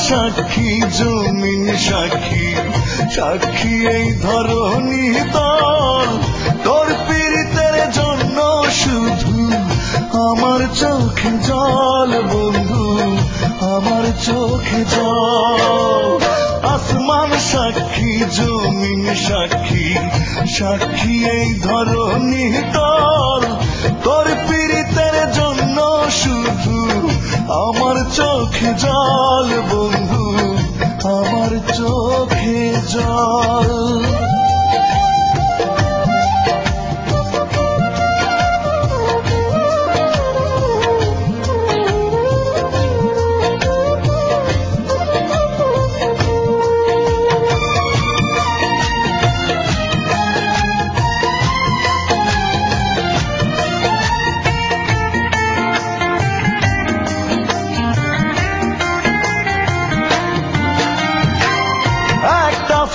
সাক্ষী জমিন সাক্ষী, সাক্ষী এই ধরণী তল, তোর পীড়িতের জন্য শুধু আমার চোখে জল বন্ধু, আমার চোখে জল। আসমান সাক্ষী জমিন সাক্ষী, সাক্ষী এই ধরণী তল, তোর পীড়িতের জন্য শুধু আমার চোখে জল বন্ধু, আমার চোখে জল।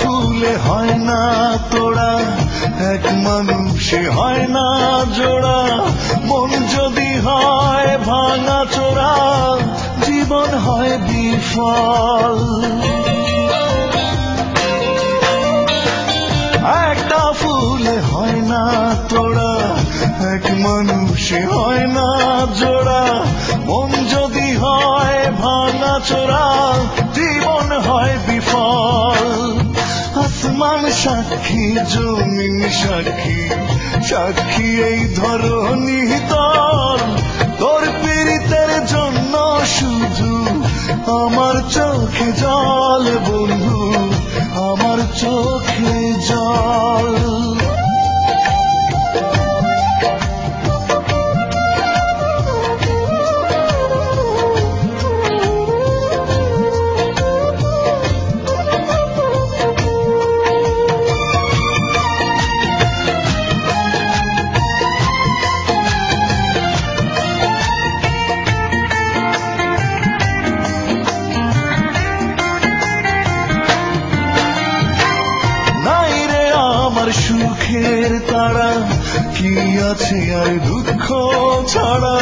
ফুলে হয় না তোড়া, এক মানুষে হয় না জোড়া, মন যদি হয় ভাঙা চোরা, জীবন হয় বিফল। একটা ফুলে হয় না তোড়া, এক মানুষে হয় না জোড়া, মন যদি হয় ভাঙা চোরা, জীবন হয় বিফল। আসমান সাক্ষী জমিন সাক্ষী, সাক্ষী এই ধরণী তল, তোর পীড়িতের জন্য শুধু আমার চোখে জল বন্ধু, আমার চোখে জল। সুখের তারা কি আছে আর দুঃখ ছাড়া,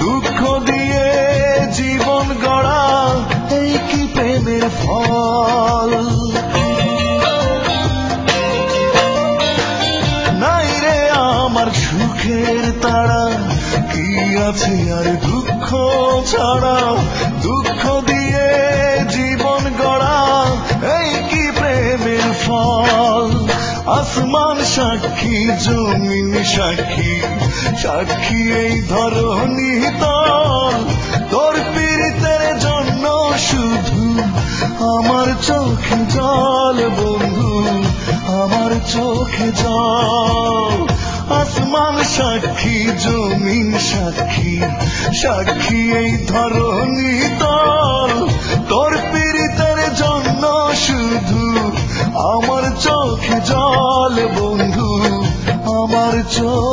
দুঃখ দিয়ে জীবন গড়া, এই কি প্রেমের ফল। নাই রে আমার সুখের তারা, কি আছে আর দুঃখ ছাড়া, দুঃখ দিয়ে জীবন গড়া, এই কি প্রেমের ফল। আসমান সাক্ষী জমিন সাক্ষী, সাক্ষী এই ধরণী তল, তোর পীড়িতের জন্য শুধু আমার চোখে জল বন্ধু, আমার চোখে জল। আসমান সাক্ষী জমিন সাক্ষী, সাক্ষী এই ধরণী তল, তোর পীড়িতের জন্য শুধু আমার চোখে জল বন্ধু, আমার চোখ